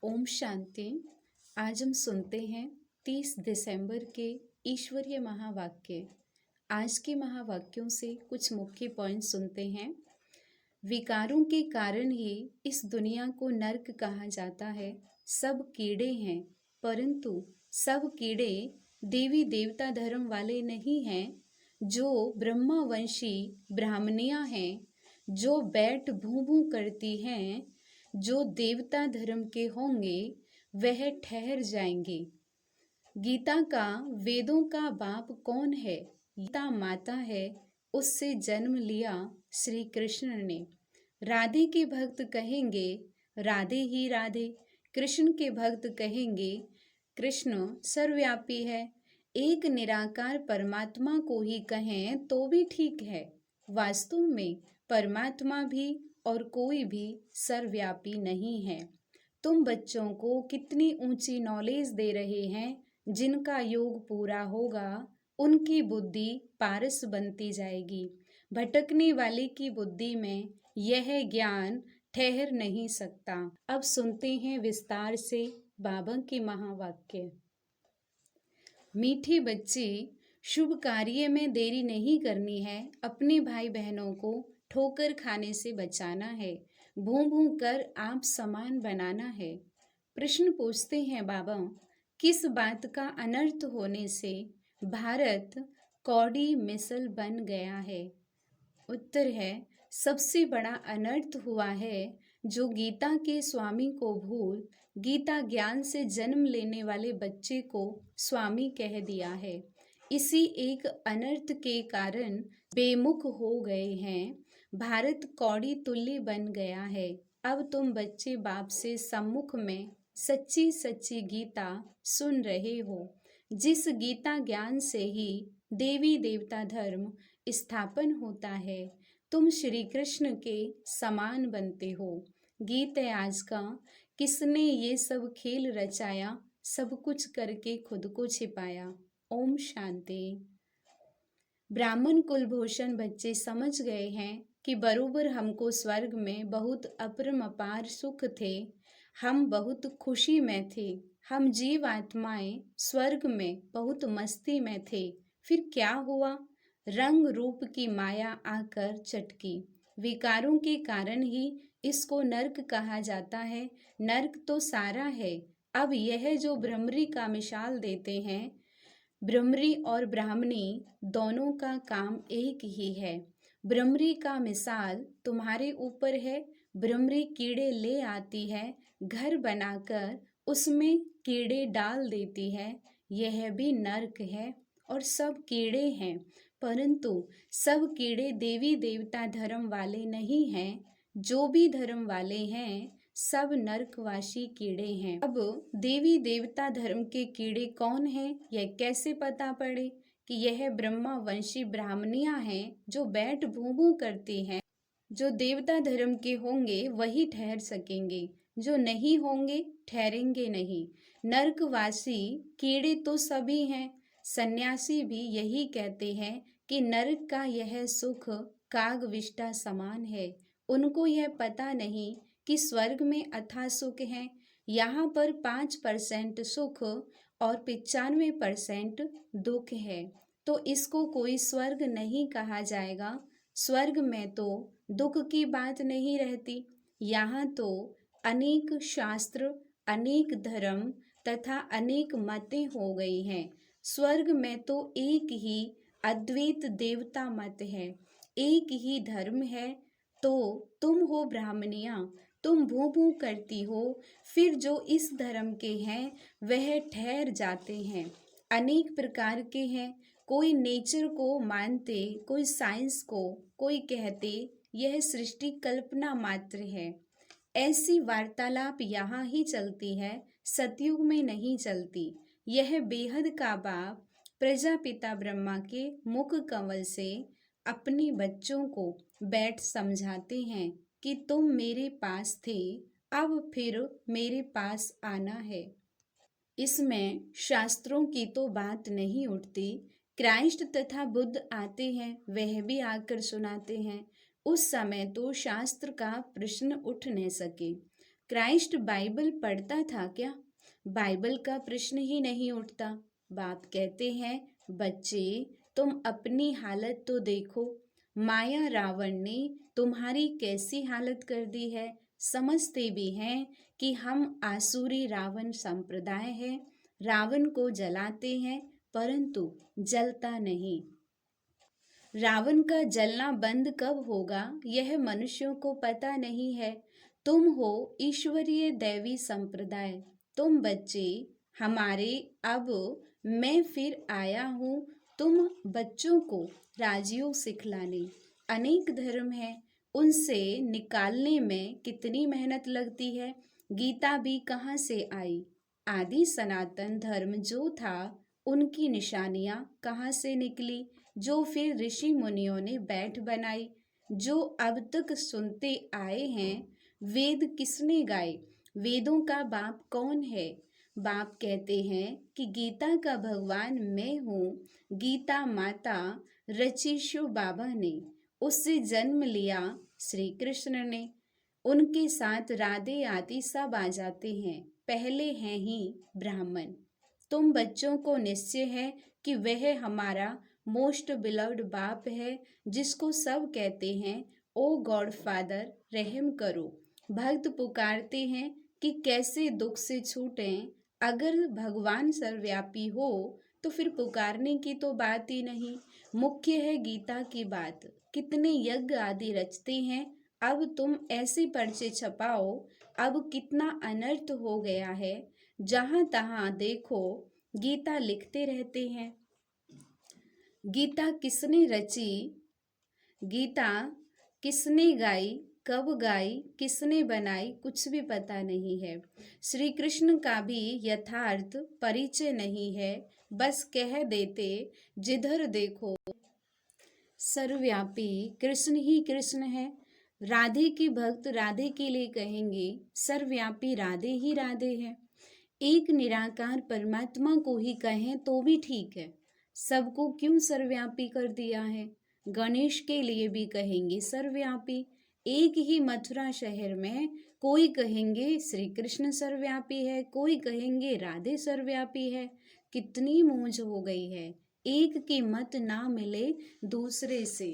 ओम शांति। आज हम सुनते हैं 30 दिसंबर के ईश्वरीय महावाक्य। आज के महावाक्यों से कुछ मुख्य पॉइंट सुनते हैं। विकारों के कारण ही इस दुनिया को नर्क कहा जाता है। सब कीड़े हैं, परंतु सब कीड़े देवी देवता धर्म वाले नहीं हैं। जो ब्रह्मावंशी ब्राह्मणियां हैं, जो बैठ भूं भूं करती हैं, जो देवता धर्म के होंगे वह ठहर जाएंगे। गीता का वेदों का बाप कौन है? गीता माता है, उससे जन्म लिया श्री कृष्ण ने। राधे के भक्त कहेंगे राधे ही राधे, कृष्ण के भक्त कहेंगे कृष्ण सर्वव्यापी है। एक निराकार परमात्मा को ही कहें तो भी ठीक है। वास्तव में परमात्मा भी और कोई भी सर्वव्यापी नहीं है। तुम बच्चों को कितनी ऊंची नॉलेज दे रहे हैं। जिनका योग पूरा होगा उनकी बुद्धि पारस बनती जाएगी। भटकने वाले की बुद्धि में यह ज्ञान ठहर नहीं सकता। अब सुनते हैं विस्तार से बाबा के महावाक्य। मीठे बच्चे, शुभ कार्य में देरी नहीं करनी है। अपने भाई बहनों को ठोकर खाने से बचाना है। भूं भूं कर आप समान बनाना है। प्रश्न पूछते हैं बाबा, किस बात का अनर्थ होने से भारत कौड़ी मिसल बन गया है? उत्तर है, सबसे बड़ा अनर्थ हुआ है जो गीता के स्वामी को भूल गीता ज्ञान से जन्म लेने वाले बच्चे को स्वामी कह दिया है। इसी एक अनर्थ के कारण बेमुख हो गए हैं। भारत कौड़ी तुल्य बन गया है। अब तुम बच्चे बाप से सम्मुख में सच्ची सच्ची गीता सुन रहे हो, जिस गीता ज्ञान से ही देवी देवता धर्म स्थापन होता है। तुम श्री कृष्ण के समान बनते हो। गीत है आज का, किसने ये सब खेल रचाया, सब कुछ करके खुद को छिपाया। ओम शांति। ब्राह्मण कुलभूषण बच्चे समझ गए हैं कि बरोबर हमको स्वर्ग में बहुत अपरंपार सुख थे। हम बहुत खुशी में थे। हम जीव आत्माएं स्वर्ग में बहुत मस्ती में थे। फिर क्या हुआ? रंग रूप की माया आकर चटकी। विकारों के कारण ही इसको नर्क कहा जाता है। नर्क तो सारा है। अब यह जो भ्रमरी का मिसाल देते हैं, भ्रमरी और ब्राह्मणी दोनों का काम एक ही है। भ्रमरी का मिसाल तुम्हारे ऊपर है। भ्रमरी कीड़े ले आती है, घर बनाकर उसमें कीड़े डाल देती है। यह भी नर्क है और सब कीड़े हैं, परंतु सब कीड़े देवी देवता धर्म वाले नहीं हैं। जो भी धर्म वाले हैं सब नरकवासी कीड़े हैं। अब देवी देवता धर्म के कीड़े कौन हैं, यह कैसे पता पड़े कि यह ब्रह्मावंशी ब्राह्मणियां हैं जो बैठ भूं भूं करती हैं। जो देवता धर्म के होंगे वही ठहर सकेंगे, जो नहीं होंगे ठहरेंगे नहीं। नरकवासी कीड़े तो सभी हैं। सन्यासी भी यही कहते हैं कि नरक का यह सुख कागविष्टा समान है। उनको यह पता नहीं कि स्वर्ग में अथाह सुख है। यहाँ पर 5% सुख और 95% दुख है, तो इसको कोई स्वर्ग नहीं कहा जाएगा। स्वर्ग में तो दुख की बात नहीं रहती। यहाँ तो अनेक शास्त्र, अनेक धर्म तथा अनेक मतें हो गई हैं। स्वर्ग में तो एक ही अद्वैत देवता मत है, एक ही धर्म है। तो तुम हो ब्राह्मणियां, तुम भूं भूं करती हो। फिर जो इस धर्म के हैं वह ठहर जाते हैं। अनेक प्रकार के हैं। कोई नेचर को मानते, कोई साइंस को, कोई कहते यह सृष्टि कल्पना मात्र है। ऐसी वार्तालाप यहाँ ही चलती है, सतयुग में नहीं चलती। यह बेहद का बाप प्रजापिता ब्रह्मा के मुख कमल से अपने बच्चों को बैठ समझाते हैं कि तुम मेरे पास थे, अब फिर मेरे पास आना है। इसमें शास्त्रों की तो बात नहीं उठती। क्राइस्ट तथा बुद्ध आते हैं, वह भी आकर सुनाते हैं। उस समय तो शास्त्र का प्रश्न उठ न सके। क्राइस्ट बाइबल पढ़ता था क्या? बाइबल का प्रश्न ही नहीं उठता। बाप कहते हैं, बच्चे तुम अपनी हालत तो देखो, माया रावण ने तुम्हारी कैसी हालत कर दी है। समझते भी हैं कि हम आसुरी रावण संप्रदाय है, रावण को जलाते हैं परंतु जलता नहीं। रावण का जलना बंद कब होगा यह मनुष्यों को पता नहीं है। तुम हो ईश्वरीय दैवी संप्रदाय, तुम बच्चे हमारे। अब मैं फिर आया हूँ तुम बच्चों को राजयोग सिखलाने। अनेक धर्म है, उनसे निकालने में कितनी मेहनत लगती है। गीता भी कहाँ से आई? आदि सनातन धर्म जो था उनकी निशानियां कहाँ से निकली, जो फिर ऋषि मुनियों ने बैठ बनाई, जो अब तक सुनते आए हैं। वेद किसने गाए? वेदों का बाप कौन है? बाप कहते हैं कि गीता का भगवान मैं हूँ। गीता माता रची शिव बाबा ने, उससे जन्म लिया श्री कृष्ण ने। उनके साथ राधे आदि सब आ जाते हैं, पहले हैं ही ब्राह्मण। तुम बच्चों को निश्चय है कि वह हमारा मोस्ट बिलव्ड बाप है, जिसको सब कहते हैं ओ गॉड फादर रहम करो। भक्त पुकारते हैं कि कैसे दुख से छूटें। अगर भगवान सर्वव्यापी हो तो फिर पुकारने की तो बात ही नहीं। मुख्य है गीता की बात। कितने यज्ञ आदि रचते हैं, अब तुम ऐसे पर्चे छपाओ। अब कितना अनर्थ हो गया है, जहां तहां देखो गीता लिखते रहते हैं। गीता किसने रची? गीता किसने गाई, कब गाई, किसने बनाई, कुछ भी पता नहीं है। श्री कृष्ण का भी यथार्थ परिचय नहीं है, बस कह देते जिधर देखो सर्वव्यापी कृष्ण ही कृष्ण है। राधे के भक्त राधे के लिए कहेंगे सर्वव्यापी राधे ही राधे है। एक निराकार परमात्मा को ही कहें तो भी ठीक है, सबको क्यों सर्वव्यापी कर दिया है। गणेश के लिए भी कहेंगे सर्वव्यापी। एक ही मथुरा शहर में कोई कहेंगे श्री कृष्ण सर्वव्यापी है, कोई कहेंगे राधे सर्वव्यापी है। कितनी मूंझ हो गई है, एक की मत ना मिले दूसरे से।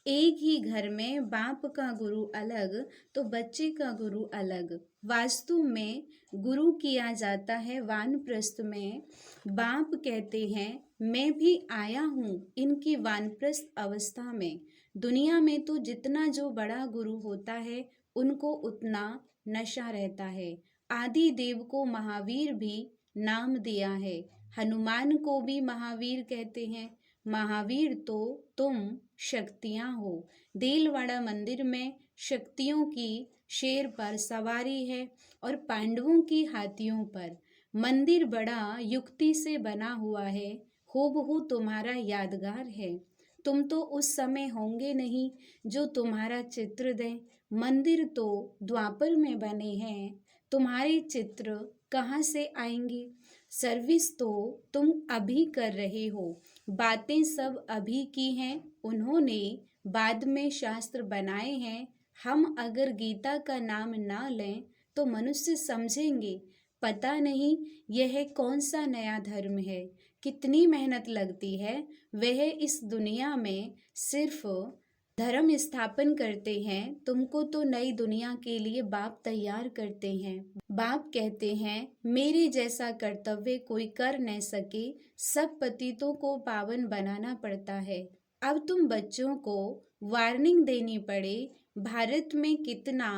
एक ही घर में बाप का गुरु अलग तो बच्चे का गुरु अलग। वास्तु में गुरु किया जाता है वानप्रस्थ में। बाप कहते हैं मैं भी आया हूँ इनकी वानप्रस्थ अवस्था में। दुनिया में तो जितना जो बड़ा गुरु होता है उनको उतना नशा रहता है। आदि देव को महावीर भी नाम दिया है, हनुमान को भी महावीर कहते हैं। महावीर तो तुम शक्तियां हो। देलवाड़ा मंदिर में शक्तियों की शेर पर सवारी है और पांडवों की हाथियों पर। मंदिर बड़ा युक्ति से बना हुआ है, हूबहू तुम्हारा यादगार है। तुम तो उस समय होंगे नहीं जो तुम्हारा चित्र दें। मंदिर तो द्वापर में बने हैं, तुम्हारे चित्र कहाँ से आएंगे। सर्विस तो तुम अभी कर रहे हो, बातें सब अभी की हैं, उन्होंने बाद में शास्त्र बनाए हैं। हम अगर गीता का नाम ना लें तो मनुष्य समझेंगे पता नहीं यह कौन सा नया धर्म है। कितनी मेहनत लगती है, वह इस दुनिया में सिर्फ धर्म स्थापन करते हैं। तुमको तो नई दुनिया के लिए बाप तैयार करते हैं। बाप कहते हैं मेरे जैसा कर्तव्य कोई कर न सके, सब पतितों को पावन बनाना पड़ता है। अब तुम बच्चों को वार्निंग देनी पड़े, भारत में कितना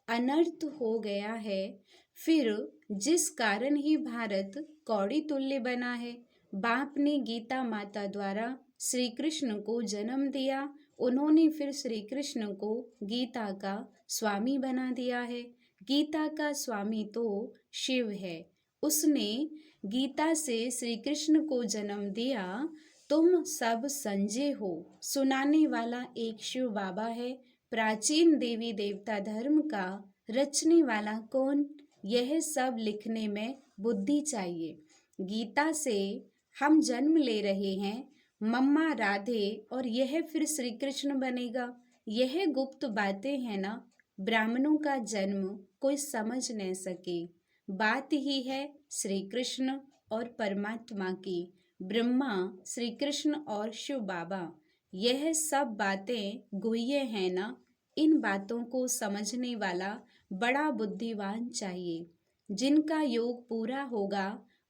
अनर्थ हो गया है, फिर जिस कारण ही भारत कौड़ी तुल्य बना है। बाप ने गीता माता द्वारा श्री कृष्ण को जन्म दिया, उन्होंने फिर श्री कृष्ण को गीता का स्वामी बना दिया है। गीता का स्वामी तो शिव है, उसने गीता से श्री कृष्ण को जन्म दिया। तुम सब संजय हो, सुनाने वाला एक शिव बाबा है। प्राचीन देवी देवता धर्म का रचने वाला कौन, यह सब लिखने में बुद्धि चाहिए। गीता से हम जन्म ले रहे हैं, मम्मा राधे और यह फिर श्री कृष्ण बनेगा। यह गुप्त बातें हैं ना, ब्राह्मणों का जन्म कोई समझ न सके। बात ही है श्री कृष्ण और परमात्मा की, ब्रह्मा, श्री कृष्ण और शिव बाबा। यह सब बातें गुह्य हैं ना। इन बातों को समझने वाला बड़ा बुद्धिमान चाहिए। जिनका योग पूरा होगा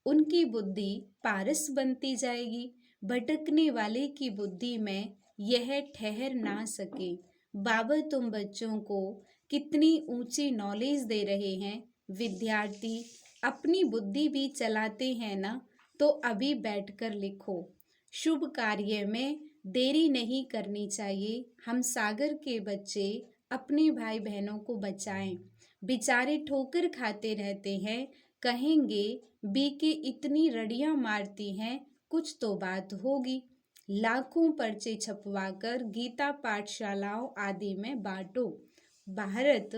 उनकी बुद्धि पारस बनती जाएगी। भटकने वाले की बुद्धि में यह ठहर ना सके। बाबा तुम बच्चों को कितनी ऊंची नॉलेज दे रहे हैं। विद्यार्थी अपनी बुद्धि भी चलाते हैं ना, तो अभी बैठकर लिखो। शुभ कार्य में देरी नहीं करनी चाहिए। हम सागर के बच्चे अपने भाई बहनों को बचाएं। बेचारे ठोकर खाते रहते हैं। कहेंगे बीके इतनी रड़ियां मारती हैं, कुछ तो बात होगी। लाखों पर्चे छपवाकर गीता पाठशालाओं आदि में बांटो। भारत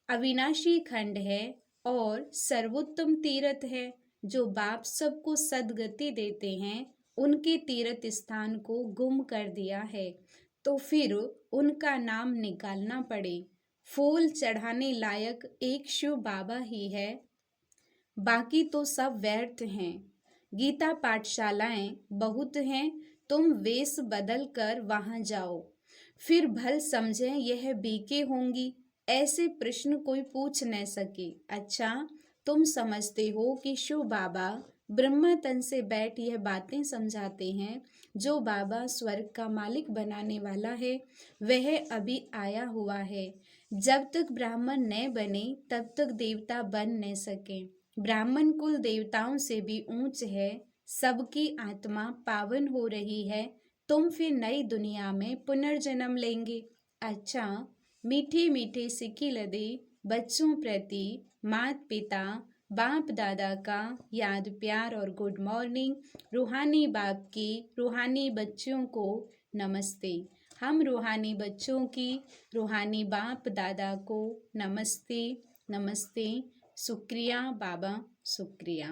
अविनाशी खंड है और सर्वोत्तम तीर्थ है। जो बाप सबको सद्गति देते हैं, उनके तीर्थ स्थान को गुम कर दिया है, तो फिर उनका नाम निकालना पड़े। फूल चढ़ाने लायक एक शिव बाबा ही है, बाकी तो सब व्यर्थ हैं। गीता पाठशालाएं बहुत हैं, तुम वेश बदल कर वहां जाओ। फिर भल समझें यह बीके होंगी। ऐसे प्रश्न कोई पूछ न सके। अच्छा, तुम समझते हो कि शिव बाबा ब्रह्मा तन से बैठ यह बातें समझाते हैं। जो बाबा स्वर्ग का मालिक बनाने वाला है, वह अभी आया हुआ है। जब तक ब्राह्मण न बने तब तक देवता बन न सके। ब्राह्मण कुल देवताओं से भी ऊंच है। सबकी आत्मा पावन हो रही है। तुम फिर नई दुनिया में पुनर्जन्म लेंगे। अच्छा, मीठे मीठे सिक्के लदे बच्चों प्रति माता पिता बाप दादा का याद प्यार और गुड मॉर्निंग। रूहानी बाप की रूहानी बच्चों को नमस्ते। हम रूहानी बच्चों की रूहानी बाप दादा को नमस्ते नमस्ते। शुक्रिया बाबा, शुक्रिया।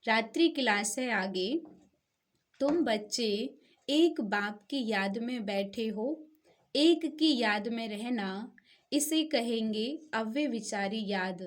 रात्रि क्लास है आगे। तुम बच्चे एक बाप की याद में बैठे हो। एक की याद में रहना, इसे कहेंगे अव्यय विचारी याद।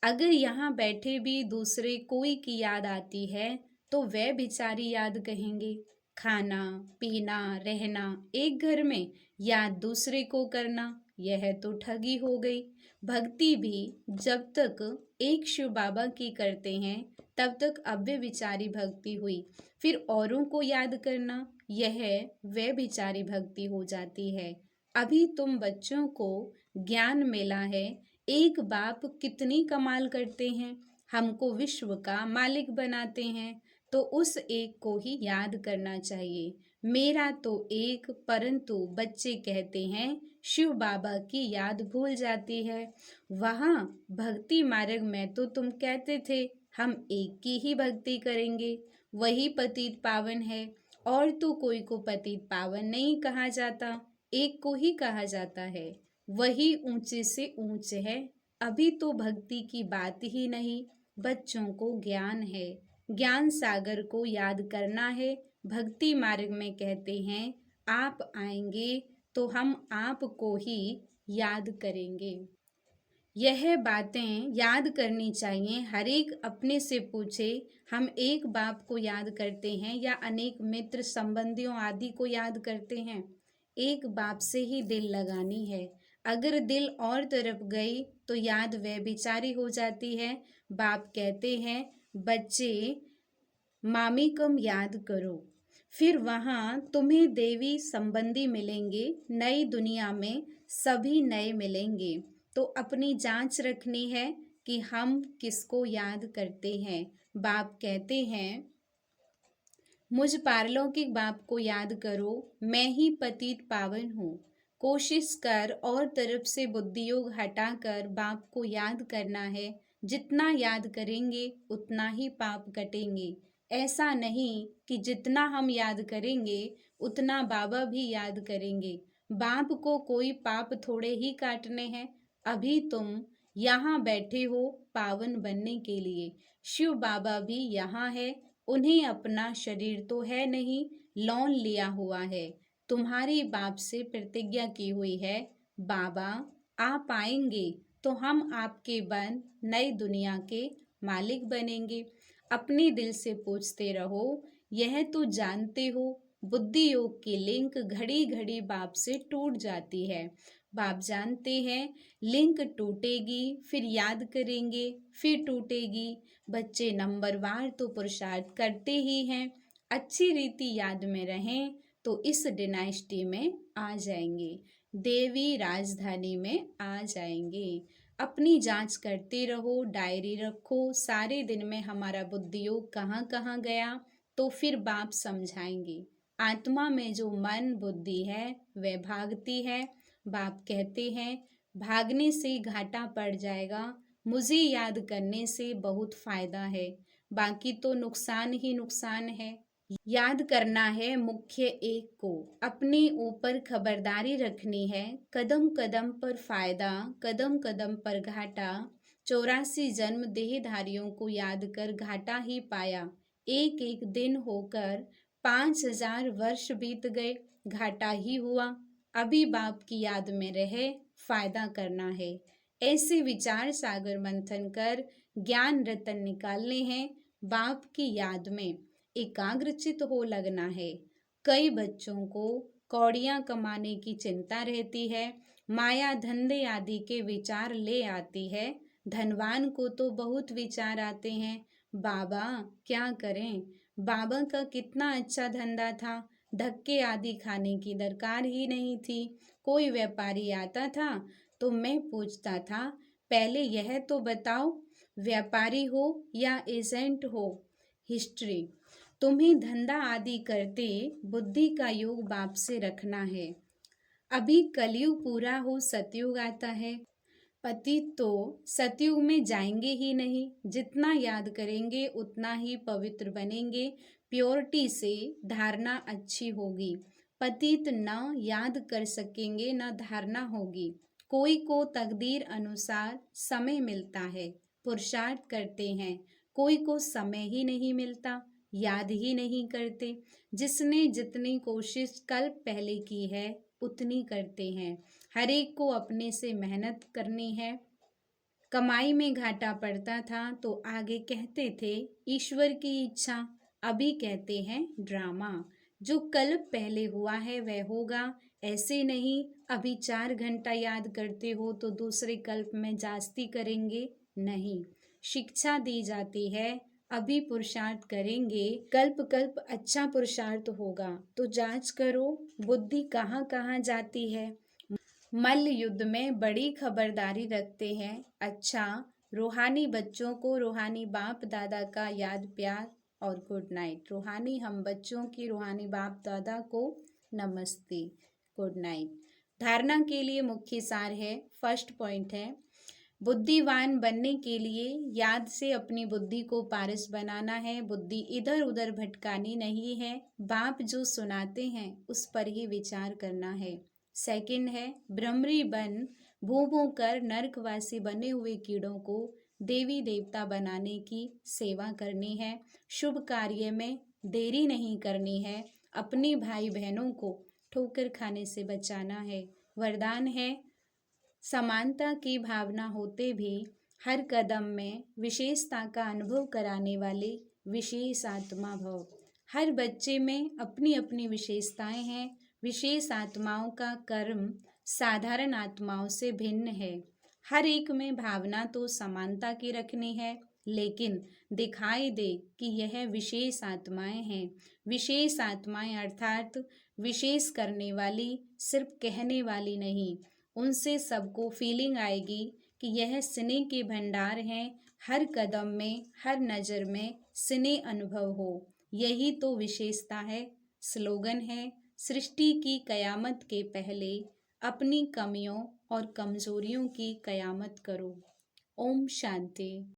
अगर यहाँ बैठे भी दूसरे कोई की याद आती है, तो वह विचारी याद कहेंगे। खाना पीना रहना एक घर में, याद दूसरे को करना, यह तो ठगी हो गई। भक्ति भी जब तक एक शिव बाबा की करते हैं, तब तक अव्यय विचारी भक्ति हुई। फिर औरों को याद करना, यह वे विचारी भक्ति हो जाती है। अभी तुम बच्चों को ज्ञान मिला है। एक बाप कितनी कमाल करते हैं, हमको विश्व का मालिक बनाते हैं, तो उस एक को ही याद करना चाहिए। मेरा तो एक, परंतु बच्चे कहते हैं शिव बाबा की याद भूल जाती है। वहाँ भक्ति मार्ग में तो तुम कहते थे हम एक की ही भक्ति करेंगे, वही पतित पावन है। और तो कोई को पतित पावन नहीं कहा जाता, एक को ही कहा जाता है, वही ऊंचे से ऊंच है। अभी तो भक्ति की बात ही नहीं, बच्चों को ज्ञान है। ज्ञान सागर को याद करना है। भक्ति मार्ग में कहते हैं आप आएंगे तो हम आपको ही याद करेंगे। यह बातें याद करनी चाहिए। हर एक अपने से पूछे, हम एक बाप को याद करते हैं या अनेक मित्र संबंधियों आदि को याद करते हैं। एक बाप से ही दिल लगानी है। अगर दिल और तरफ गई तो याद वह बेचारी हो जाती है। बाप कहते हैं बच्चे मामिकम याद करो, फिर वहाँ तुम्हें देवी संबंधी मिलेंगे। नई दुनिया में सभी नए मिलेंगे। तो अपनी जांच रखनी है कि हम किसको याद करते हैं। बाप कहते हैं मुझ पारलौकिक बाप को याद करो, मैं ही पतित पावन हूँ। कोशिश कर और तरफ से बुद्धि योग हटाकर बाप को याद करना है। जितना याद करेंगे उतना ही पाप कटेंगे। ऐसा नहीं कि जितना हम याद करेंगे उतना बाबा भी याद करेंगे। बाप को कोई पाप थोड़े ही काटने हैं। अभी तुम यहाँ बैठे हो पावन बनने के लिए। शिव बाबा भी यहाँ है। उन्हें अपना शरीर तो है नहीं, लोन लिया हुआ है। तुम्हारी बाप से प्रतिज्ञा की हुई है, बाबा आप आएंगे तो हम आपके बन नई दुनिया के मालिक बनेंगे। अपने दिल से पूछते रहो, यह तो जानते हो बुद्धि योग की लिंक घड़ी घड़ी बाप से टूट जाती है। बाप जानते हैं लिंक टूटेगी, फिर याद करेंगे, फिर टूटेगी। बच्चे नंबरवार तो पुरुषार्थ करते ही हैं। अच्छी रीति याद में रहें तो इस डिनाइस्टी में आ जाएंगे, देवी राजधानी में आ जाएंगे। अपनी जांच करते रहो, डायरी रखो, सारे दिन में हमारा बुद्धि योग कहाँ कहाँ गया, तो फिर बाप समझाएंगे। आत्मा में जो मन बुद्धि है वह भागती है। बाप कहते हैं भागने से घाटा पड़ जाएगा, मुझे याद करने से बहुत फायदा है, बाकी तो नुकसान ही नुकसान है। याद करना है मुख्य एक को, अपने ऊपर खबरदारी रखनी है। कदम कदम पर फायदा, कदम कदम पर घाटा। 84 जन्म देहधारियों को याद कर घाटा ही पाया। एक एक दिन होकर 5000 वर्ष बीत गए, घाटा ही हुआ। अभी बाप की याद में रहे, फायदा करना है। ऐसे विचार सागर मंथन कर ज्ञान रतन निकालने हैं। बाप की याद में एकाग्रचित हो लगना है। कई बच्चों को कौड़ियां कमाने की चिंता रहती है, माया धंधे आदि के विचार ले आती है। धनवान को तो बहुत विचार आते हैं, बाबा क्या करें, बाबा का कितना अच्छा धंधा था, धक्के आदि खाने की दरकार ही नहीं थी। कोई व्यापारी आता था तो मैं पूछता था, पहले यह तो बताओ व्यापारी हो या एजेंट हो। हिस्ट्री, तुम्हें धंधा आदि करते बुद्धि का योग बाप से रखना है। अभी कलयुग पूरा हो सतयुग आता है। पतित तो सतयुग में जाएंगे ही नहीं, जितना याद करेंगे उतना ही पवित्र बनेंगे। प्योरिटी से धारणा अच्छी होगी। पतित न याद कर सकेंगे न धारणा होगी। कोई को तकदीर अनुसार समय मिलता है, पुरुषार्थ करते हैं, कोई को समय ही नहीं मिलता, याद ही नहीं करते। जिसने जितनी कोशिश कल पहले की है उतनी करते हैं। हर एक को अपने से मेहनत करनी है। कमाई में घाटा पड़ता था तो आगे कहते थे ईश्वर की इच्छा, अभी कहते हैं ड्रामा। जो कल पहले हुआ है वह होगा, ऐसे नहीं अभी 4 घंटा याद करते हो तो दूसरे कल्प में जास्ती करेंगे, नहीं। शिक्षा दी जाती है अभी पुरुषार्थ करेंगे, कल्प कल्प अच्छा पुरुषार्थ होगा। तो जांच करो बुद्धि कहाँ कहाँ जाती है। मल्ल युद्ध में बड़ी खबरदारी रखते हैं। अच्छा, रूहानी बच्चों को रूहानी बाप दादा का याद प्यार और गुड नाइट। रूहानी हम बच्चों की रूहानी बाप दादा को नमस्ते, गुड नाइट। धारणा के लिए मुख्य सार है, फर्स्ट पॉइंट है, बुद्धिवान बनने के लिए याद से अपनी बुद्धि को पारस बनाना है। बुद्धि इधर उधर भटकानी नहीं है, बाप जो सुनाते हैं उस पर ही विचार करना है। सेकंड है, ब्रह्मरी बन भू भू कर नरकवासी बने हुए कीड़ों को देवी देवता बनाने की सेवा करनी है। शुभ कार्य में देरी नहीं करनी है। अपने भाई बहनों को ठोकर खाने से बचाना है। वरदान है, समानता की भावना होते भी हर कदम में विशेषता का अनुभव कराने वाले विशेष आत्मा भव। हर बच्चे में अपनी अपनी विशेषताएं हैं। विशेष आत्माओं का कर्म साधारण आत्माओं से भिन्न है। हर एक में भावना तो समानता की रखनी है, लेकिन दिखाई दे कि यह विशेष आत्माएं हैं। विशेष आत्माएं अर्थात विशेष करने वाली, सिर्फ कहने वाली नहीं। उनसे सबको फीलिंग आएगी कि यह स्नेह के भंडार हैं। हर कदम में, हर नज़र में स्नेह अनुभव हो, यही तो विशेषता है। स्लोगन है, सृष्टि की कयामत के पहले अपनी कमियों और कमजोरियों की कयामत करो। ओम शांति।